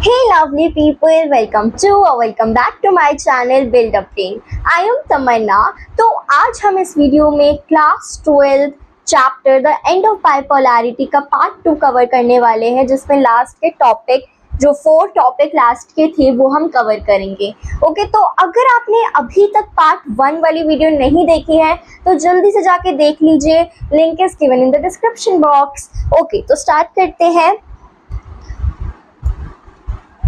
Hey lovely people, welcome back to my channel Build Up Team. I am तमन्ना। तो आज हम इस video में class 12 chapter the end of bipolarity का part 2 cover करने वाले हैं, जिसमें लास्ट के टॉपिक जो 4 टॉपिक लास्ट के थे वो हम कवर करेंगे। ओके, तो अगर आपने अभी तक पार्ट 1 वाली वीडियो नहीं देखी है तो जल्दी से जाके देख लीजिए, link is given in the description box. Okay, तो स्टार्ट करते हैं।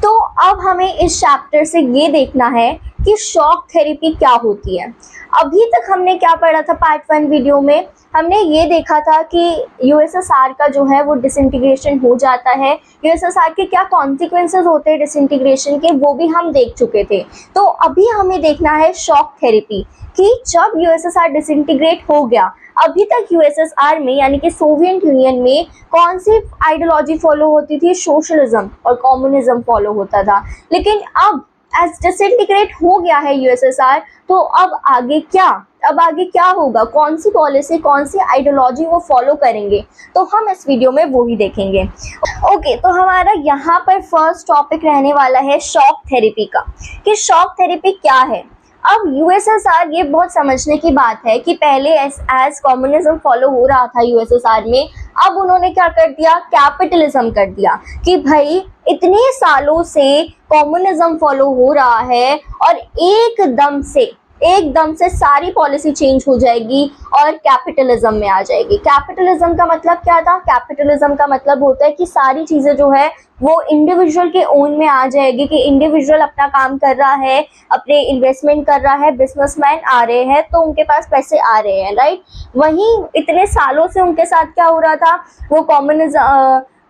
तो अब हमें इस चैप्टर से ये देखना है कि शॉक थेरेपी क्या होती है। अभी तक हमने क्या पढ़ा था पार्ट 1 वीडियो में, हमने ये देखा था कि यूएसएसआर का जो है वो डिसइंटीग्रेशन हो जाता है। यूएसएसआर के क्या कॉन्सिक्वेंसेस होते हैं डिसइंटीग्रेशन के, वो भी हम देख चुके थे। तो अभी हमें देखना है शॉक थेरेपी कि जब यूएसएसआर डिसइंटीग्रेट हो गया, अभी तक यूएसएसआर में यानी कि सोवियत यूनियन में कौन सी आइडियोलॉजी फॉलो होती थी? सोशलिज्म और कम्युनिज्म फॉलो होता था। लेकिन अब एज डिसइंटीग्रेट हो गया है यूएसएसआर, तो अब आगे क्या होगा? कौन सी पॉलिसी, कौन सी आइडियोलॉजी वो फॉलो करेंगे? तो हम इस वीडियो में वो ही देखेंगे। ओके, तो हमारा यहाँ पर फर्स्ट टॉपिक रहने वाला है शॉक थेरेपी का, कि शॉक थेरेपी क्या है। अब यूएसएसआर, ये बहुत समझने की बात है कि पहले एज कम्युनिज्म फॉलो हो रहा था यूएसएसआर में, अब उन्होंने क्या कर दिया? कैपिटलिज्म कर दिया कि भाई इतने सालों से कम्युनिज्म फॉलो हो रहा है और एकदम से सारी पॉलिसी चेंज हो जाएगी और कैपिटलिज्म में आ जाएगी। कैपिटलिज्म का मतलब क्या था? कैपिटलिज्म का मतलब होता है कि सारी चीजें जो है वो इंडिविजुअल के ओन में आ जाएगी, कि इंडिविजुअल अपना काम कर रहा है, अपने इन्वेस्टमेंट कर रहा है, बिजनेसमैन आ रहे हैं तो उनके पास पैसे आ रहे हैं, राइट। वहीं इतने सालों से उनके साथ क्या हो रहा था? वो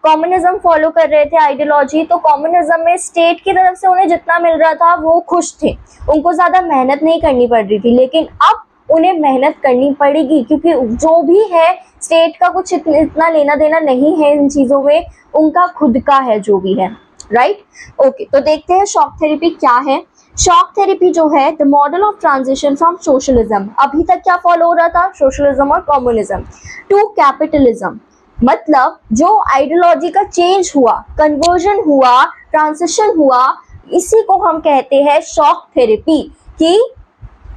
कम्युनिज्म फॉलो कर रहे थे आइडियोलॉजी। तो कम्युनिज्म में स्टेट की तरफ से उन्हें जितना मिल रहा था वो खुश थे, उनको ज्यादा मेहनत नहीं करनी पड़ रही थी। लेकिन अब उन्हें मेहनत करनी पड़ेगी, क्योंकि जो भी है स्टेट का कुछ इतना लेना देना नहीं है इन चीजों में, उनका खुद का है जो भी है, राइट। ओके, तो देखते हैं शॉक थेरेपी क्या है। शॉक थेरेपी जो है the model of transition from socialism, अभी तक क्या फॉलो हो रहा था? सोशलिज्म और कम्युनिज्म, टू कैपिटलिज्म। मतलब जो आइडियोलॉजी का चेंज हुआ, कन्वर्जन हुआ, ट्रांजिशन हुआ, इसी को हम कहते हैं शॉक थेरेपी। कि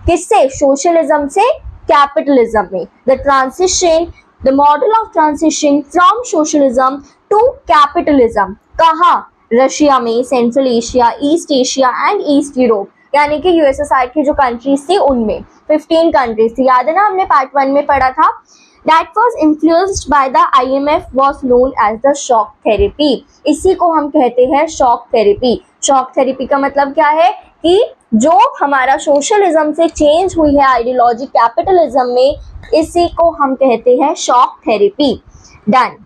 किससे? सोशलिज्म से कैपिटलिज्म में। The transition, the model of transition from socialism to capitalism. कहाँ? रशिया में, central Asia, east Asia and east Europe, यानी कि यूएसएसआर की जो कंट्रीज थी उनमें 15 कंट्रीज थी। याद है ना, हमने पार्ट 1 में पढ़ा था। That was influenced by the IMF was known as the shock therapy। इसी को हम कहते हैं शॉक थेरेपी। शॉक थेरेपी का मतलब क्या है? कि जो हमारा सोशलिज्म से चेंज हुई है आइडियोलॉजी कैपिटलिज्म में, इसी को हम कहते हैं शॉक थेरेपी। डन।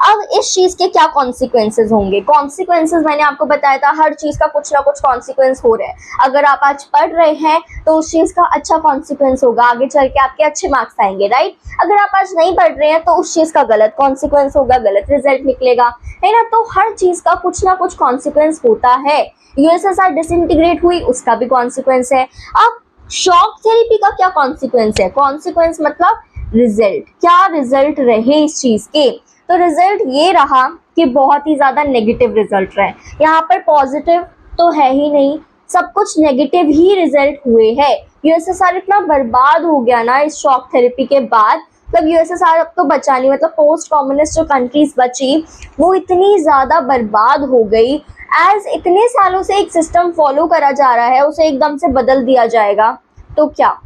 अब इस चीज के क्या कॉन्सिक्वेंसेस होंगे? कॉन्सिक्वेंसेस मैंने आपको बताया था, हर चीज का कुछ ना कुछ कॉन्सिक्वेंस हो रहा है। अगर आप आज पढ़ रहे हैं तो उस चीज का अच्छा कॉन्सिक्वेंस होगा, आगे चल के आपके अच्छे मार्क्स आएंगे, राइट। अगर आप आज नहीं पढ़ रहे हैं तो उस चीज का गलत कॉन्सिक्वेंस होगा, गलत रिजल्ट निकलेगा, है ना। तो हर चीज का कुछ ना कुछ कॉन्सिक्वेंस होता है। यूएसएसआर डिसइंटीग्रेट हुई, उसका भी कॉन्सिक्वेंस है। अब शॉक थेरेपी का क्या कॉन्सिक्वेंस है? कॉन्सिक्वेंस मतलब रिजल्ट, क्या रिजल्ट रहे इस चीज के? तो रिजल्ट ये रहा कि बहुत ही ज्यादा नेगेटिव रिजल्ट रहे। यहाँ पर पॉजिटिव तो है ही नहीं, सब कुछ नेगेटिव ही रिजल्ट हुए हैं। यूएसएसआर इतना बर्बाद हो गया ना इस शॉक थेरेपी के बाद, मतलब यूएसएसआर अब तो बचा नहीं, मतलब पोस्ट कम्युनिस्ट जो कंट्रीज बची वो इतनी ज्यादा बर्बाद हो गई। एज इतने सालों से एक सिस्टम फॉलो करा जा रहा है, उसे एकदम से बदल दिया जाएगा तो क्या?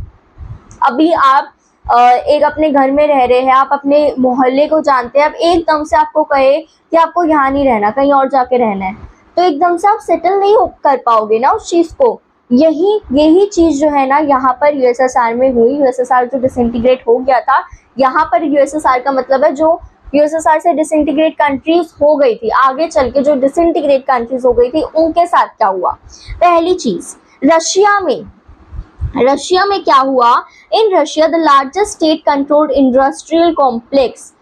अभी आप एक अपने घर में रह रहे हैं, आप अपने मोहल्ले को जानते हैं, अब एकदम से आपको कहे कि आपको यहाँ नहीं रहना, कहीं और जाके रहना है, तो एकदम से आप सेटल नहीं कर पाओगे ना उस चीज को। यही चीज जो है ना यहाँ पर यूएसएसआर में हुई। यूएसएसआर जो डिसइंटीग्रेट हो गया था, यहाँ पर यूएसएसआर का मतलब है जो यूएसएसआर से डिसइंटीग्रेट कंट्रीज हो गई थी, आगे चल के जो डिसइंटीग्रेट कंट्रीज हो गई थी उनके साथ क्या हुआ? पहली चीज, रशिया में क्या हुआ? In Russia the largest state controlled industrial complex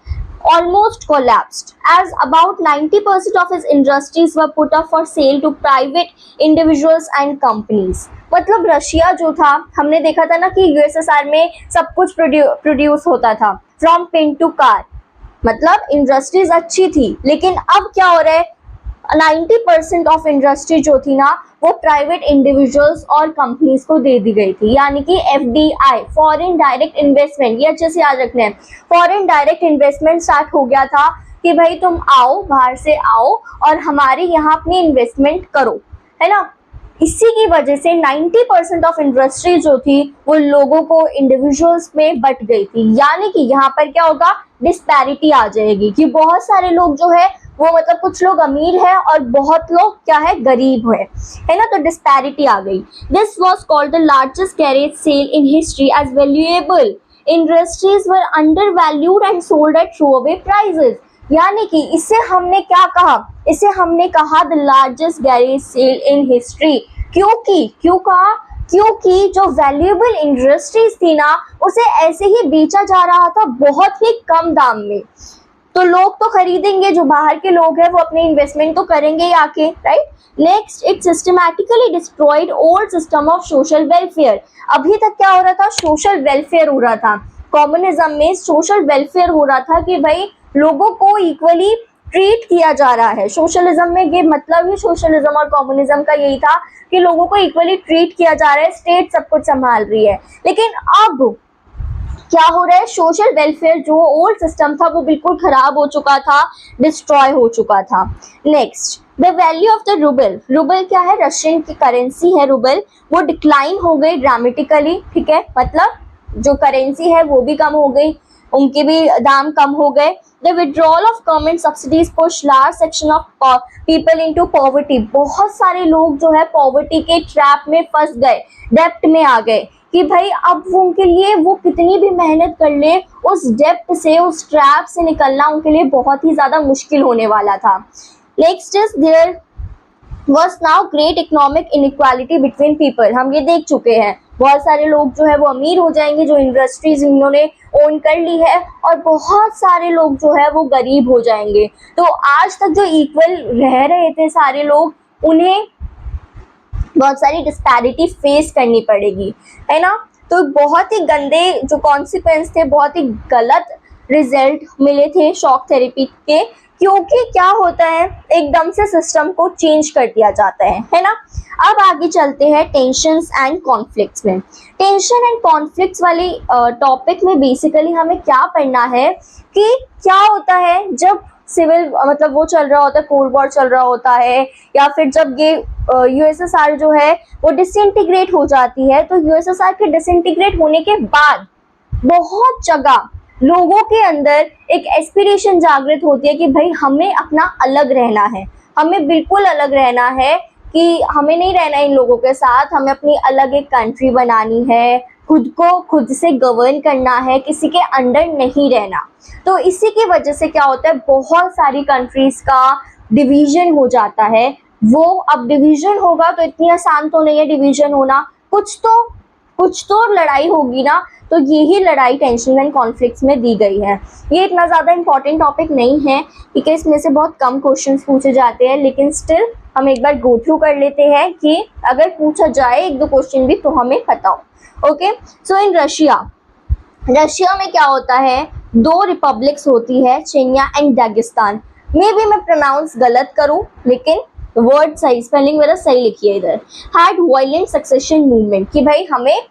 almost collapsed as about 90% of its industries were put up for sale to private individuals and companies। मतलब रशिया जो था, हमने देखा था ना कि यूएसएसआर में सब कुछ प्रोड्यूस होता था, फ्रॉम पेन टू कार, मतलब इंडस्ट्रीज अच्छी थी। लेकिन अब क्या हो रहा है? 90% ऑफ इंडस्ट्री जो थी ना वो प्राइवेट इंडिविजुअल्स और कंपनीज को दे दी गई थी, यानी कि FDI, फॉरेन डायरेक्ट इन्वेस्टमेंट, ये अच्छे से याद रखना है। फॉरेन डायरेक्ट इन्वेस्टमेंट स्टार्ट हो गया था कि भाई तुम आओ, बाहर से आओ और हमारे यहाँ अपनी इन्वेस्टमेंट करो, है ना। इसी की वजह से 90% ऑफ इंडस्ट्री जो थी वो लोगों को, इंडिविजुअल्स में बट गई थी, यानी कि यहाँ पर क्या होगा, डिस्पैरिटी आ जाएगी कि बहुत सारे लोग जो है वो मतलब कुछ लोग अमीर है और बहुत लोग क्या है, गरीब है ना, तो डिस्पैरिटी आ गई। This was called the largest garage sale in history as valuable industries were undervalued and sold at throwaway prices, यानी कि इसे हमने क्या कहा, इसे हमने कहा the largest garage sale in history. क्यों कहा, क्योंकि जो वैल्यूएबल इंडस्ट्रीज थी ना उसे ऐसे ही बेचा जा रहा था बहुत ही कम दाम में, तो लोग तो खरीदेंगे, जो बाहर के लोग हैं वो अपने इन्वेस्टमेंट तो करेंगे ही आके, right. Next, it systematically destroyed old system of social welfare. अभी तक क्या हो रहा था, सोशल वेलफेयर हो रहा था, कम्युनिज्म में सोशल वेलफेयर हो रहा था कि भाई लोगों को इक्वली ट्रीट किया जा रहा है। सोशलिज्म में ये मतलब ही, सोशलिज्म और कम्युनिज्म का यही था कि लोगों को इक्वली ट्रीट किया जा रहा है, स्टेट सब कुछ संभाल रही है। लेकिन अब क्या हो रहा है, सोशल वेलफेयर जो ओल्ड सिस्टम था वो बिल्कुल खराब हो चुका था, डिस्ट्रॉय हो चुका था। Next, the value of the rouble. Rouble क्या है, रशियन की करेंसी है रूबल, वो डिक्लाइन हो गई ड्रामेटिकली, ठीक है, मतलब जो करेंसी है वो भी कम हो गई, उनके भी दाम कम हो गए। The withdrawal of government subsidies pushed large section of people into poverty। बहुत सारे लोग जो है पॉवर्टी के ट्रैप में फंस गए, डेप्ट में आ गए कि भाई अब वो उनके लिए वो कितनी भी मेहनत कर ले, उस डेप्ट से, उस ट्रैप से निकलना उनके लिए बहुत ही ज्यादा मुश्किल होने वाला था। Next is there was now great economic inequality between people। हम ये देख चुके हैं, बहुत सारे लोग जो है वो अमीर हो जाएंगे जो इंडस्ट्रीज इन्होंने ओन कर ली है, और बहुत सारे लोग जो है वो गरीब हो जाएंगे। तो आज तक जो इक्वल रह रहे थे सारे लोग, उन्हें बहुत सारी डिस्पैरिटी फेस करनी पड़ेगी, है ना। तो बहुत ही गंदे जो कॉन्सिक्वेंस थे, बहुत ही गलत रिजल्ट मिले थे शॉक थेरेपी के, क्योंकि क्या होता है एकदम से सिस्टम को चेंज कर दिया जाता है ना। अब आगे चलते हैं टेंशंस एंड कॉन्फ्लिक्ट्स में। टेंशन एंड कॉन्फ्लिक्ट्स वाली टॉपिक में बेसिकली हमें क्या पढ़ना है कि क्या होता है जब सिविल मतलब वो चल रहा होता है, कोल्ड वॉर चल रहा होता है, या फिर जब ये यूएसएसआर जो है वो डिसइंटीग्रेट हो जाती है, तो यूएसएसआर के डिसइंटीग्रेट होने के बाद बहुत जगह लोगों के अंदर एक एस्पिरेशन जागृत होती है कि भाई हमें अपना अलग रहना है, हमें बिल्कुल अलग रहना है, कि हमें नहीं रहना इन लोगों के साथ, हमें अपनी अलग एक कंट्री बनानी है, खुद को खुद से गवर्न करना है, किसी के अंडर नहीं रहना। तो इसी की वजह से क्या होता है, बहुत सारी कंट्रीज का डिवीजन हो जाता है। वो अब डिवीजन होगा तो इतनी आसान तो नहीं है डिवीजन होना, कुछ तो लड़ाई होगी ना, तो यही लड़ाई टेंशन एंड कॉन्फ्लिक्ट्स में दी गई है। ये इतना ज़्यादा इंपॉर्टेंट टॉपिक नहीं है क्योंकि इसमें से बहुत कम क्वेश्चंस पूछे जाते हैं, लेकिन स्टिल हम एक बार गो थ्रू कर लेते हैं कि अगर पूछा जाए एक दो क्वेश्चन भी तो हमें पता हो। ओके, सो इन रशिया में क्या होता है, दो रिपब्लिक्स होती है, चेन्या एंड दागिस्तान। मे भी मैं प्रोनाउंस गलत करूं, लेकिन वर्ड सही, स्पेलिंग मेरा सही लिखी है इधर। हैड वायलेंट सक्सेशन मूवमेंट, कि भाई हमें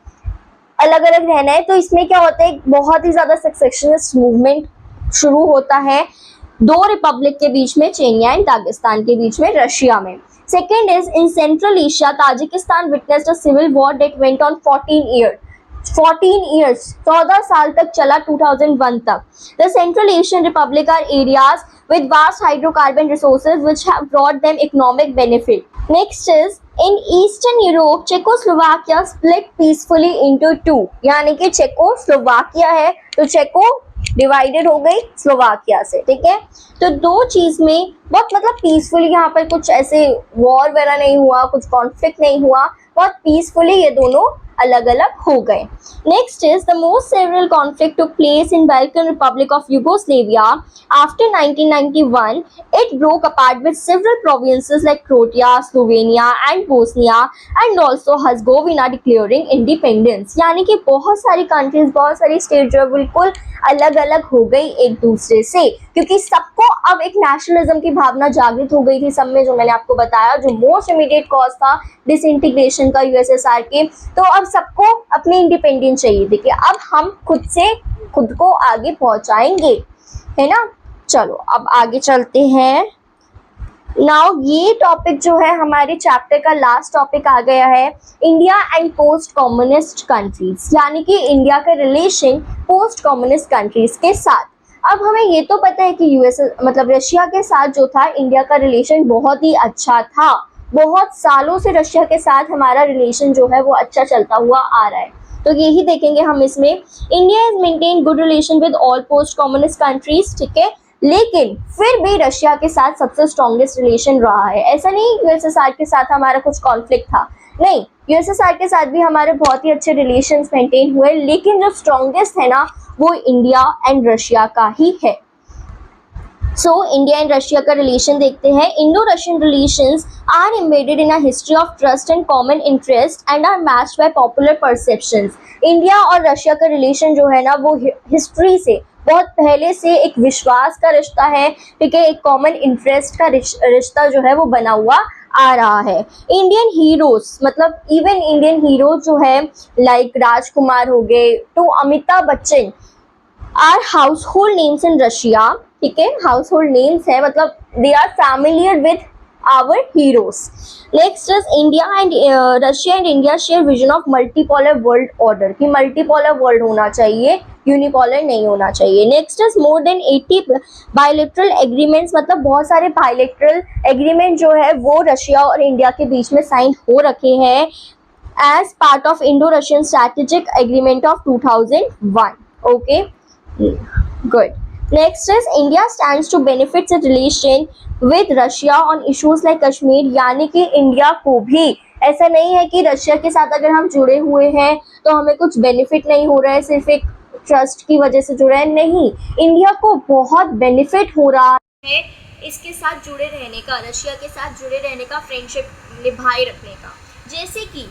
अलग अलग रहना है, तो इसमें क्या होता है, बहुत ही ज्यादा सक्सेशनिस्ट मूवमेंट शुरू होता है दो रिपब्लिक के बीच में, चेन्या एंड दागिस्तान के बीच में, रशिया में। Second is in central Asia, Tajikistan witnessed a civil war that went on 14 years, 14 साल तक चला, 2001 तक। The Central Asian Republic are areas with vast hydrocarbon resources which have brought them economic benefit. Next is in Eastern Europe, Czechoslovakia split peacefully into two, यानी कि Czechoslovakia है तो चेको divided हो गई स्लोवाकिया से, ठीक है। तो दो चीज में बहुत मतलब पीसफुली, यहाँ पर कुछ ऐसे वॉर वगैरह नहीं हुआ, कुछ कॉन्फ्लिक्ट नहीं हुआ, बहुत पीसफुली ये दोनों अलग अलग हो गए। Next is the most several conflict took place in Balkan Republic of Yugoslavia after 1991. It broke apart with several provinces like Croatia, Slovenia and Bosnia and also Herzegovina declaring independence। यानी कि बहुत सारी कंट्रीज, बहुत सारी state जो है बिल्कुल अलग अलग हो गई एक दूसरे से, क्योंकि सबको अब एक नेशनलिज्म की भावना जागृत हो गई थी सब में, जो मैंने आपको बताया जो मोस्ट इमीडिएट कॉज था डिसइंटीग्रेशन का यूएसएसआर के। तो अब सबको अपनी इंडिपेंडेंस चाहिए थी कि अब हम खुद को आगे पहुंचाएंगे, है ना। चलो अब आगे चलते हैं। नाउ ये टॉपिक जो है हमारे चैप्टर का लास्ट टॉपिक आ गया है, India and post communist countries, यानी कि इंडिया का रिलेशन पोस्ट कम्युनिस्ट कंट्रीज के साथ। अब हमें ये तो पता है कि यूएस मतलब रशिया के साथ जो था इंडिया का रिलेशन बहुत ही अच्छा था, बहुत सालों से रशिया के साथ हमारा रिलेशन जो है वो अच्छा चलता हुआ आ रहा है। तो यही देखेंगे हम इसमें, India is maintain good relation with all post communist countries, ठीक है, लेकिन फिर भी रशिया के साथ सबसे स्ट्रॉन्गेस्ट रिलेशन रहा है। ऐसा नहीं यूएसएसआर के साथ हमारा कुछ कॉन्फ्लिक्ट था, नहीं, यूएसएसआर के साथ भी हमारे बहुत ही अच्छे रिलेशंस मेंटेन हुए, लेकिन जो स्ट्रॉन्गेस्ट है ना वो इंडिया एंड रशिया का ही है। सो इंडिया एंड रशिया का रिलेशन देखते हैं। Indo Russian relations are embedded in a history of trust and common interest and are matched by popular perceptions. India और रशिया का रिलेशन जो है ना वो हिस्ट्री से बहुत पहले से एक विश्वास का रिश्ता है, ठीक है, एक कॉमन इंटरेस्ट का रिश्ता जो है वो बना हुआ आ रहा है। इंडियन हीरोज मतलब इवन इंडियन हीरो जो है लाइक राजकुमार हो गए to Amitabh Bachchan are household names in Russia, ठीक है, हाउस होल्ड नेम्स है, मतलब they are familiar with our heroes. Next is India and Russia and India share vision of multipolar world order, कि multipolar world होना चाहिए, unipolar नहीं होना चाहिए। Next is more than 80 bilateral agreements, मतलब बहुत सारे बायलैटरल एग्रीमेंट जो है वो रशिया और इंडिया के बीच में साइन हो रखे हैं as part of Indo Russian strategic agreement of 2001। Okay, good. Next is India stands to benefit its relation with Russia on issues like Kashmir, यानी कि इंडिया को भी ऐसा नहीं है कि रशिया के साथ अगर हम जुड़े हुए हैं तो हमें कुछ बेनिफिट नहीं हो रहा है, सिर्फ एक ट्रस्ट की वजह से जुड़ा है, नहीं, इंडिया को बहुत बेनिफिट हो रहा है इसके साथ जुड़े रहने का, रशिया के साथ जुड़े रहने का, फ्रेंडशिप निभाए रखने का। जैसे कि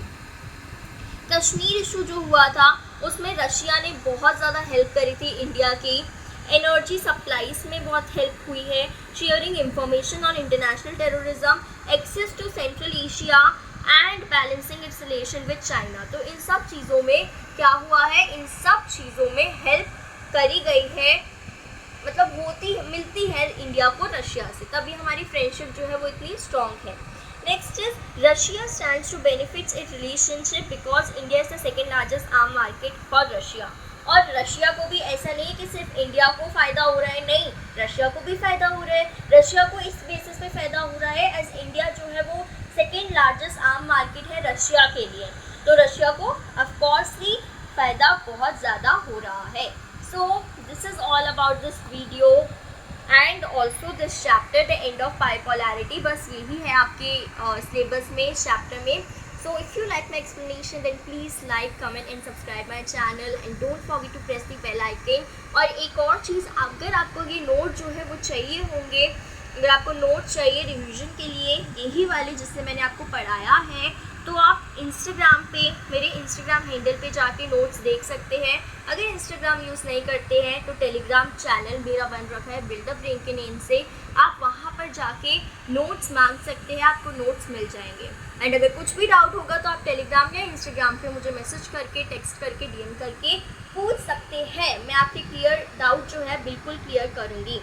कश्मीर इशू जो हुआ था उसमें रशिया ने बहुत ज़्यादा हेल्प करी थी इंडिया की, एनर्जी सप्लाईज में बहुत हेल्प हुई है, sharing information on international terrorism, access to central Asia and balancing its relation with China. तो इन सब चीज़ों में क्या हुआ है, इन सब चीज़ों में हेल्प करी गई है, मतलब मिलती है इंडिया को रशिया से, तभी हमारी फ्रेंडशिप जो है वो इतनी स्ट्रॉन्ग है। Next is Russia stands to benefits it relationship because India is the second largest arm market for Russia. और रशिया को भी ऐसा नहीं कि सिर्फ इंडिया को फ़ायदा हो रहा है, नहीं, रशिया को भी फ़ायदा हो रहा है। रशिया को इस बेसिस पे फ़ायदा हो रहा है एज इंडिया जो है वो सेकेंड लार्जेस्ट आर्म मार्केट है रशिया के लिए, तो रशिया को ऑफकोर्सली फ़ायदा बहुत ज़्यादा हो रहा है। So this is all about this video and also this chapter the end of bipolarity, बस यही है आपके सिलेबस में, इस चैप्टर में। So if you like my explanation then please like, comment and subscribe my channel and don't forget to press the bell icon। और एक और चीज़, अगर आपको ये नोट जो है वो चाहिए होंगे, अगर आपको नोट चाहिए रिवीजन के लिए यही वाले जिससे मैंने आपको पढ़ाया है, तो आप इंस्टाग्राम पे मेरे इंस्टाग्राम हैंडल पे जाके नोट्स देख सकते हैं। अगर इंस्टाग्राम यूज़ नहीं करते हैं तो टेलीग्राम चैनल मेरा बन रखा है बिल्डअप ब्रेन के नेम से, आप वहाँ पर जाके नोट्स मांग सकते हैं, आपको नोट्स मिल जाएंगे। एंड अगर कुछ भी डाउट होगा तो आप टेलीग्राम या इंस्टाग्राम पे मुझे मैसेज करके, टेक्स्ट करके, डीएम करके पूछ सकते हैं, मैं आपके क्लियर डाउट जो है बिल्कुल क्लियर करूँगी।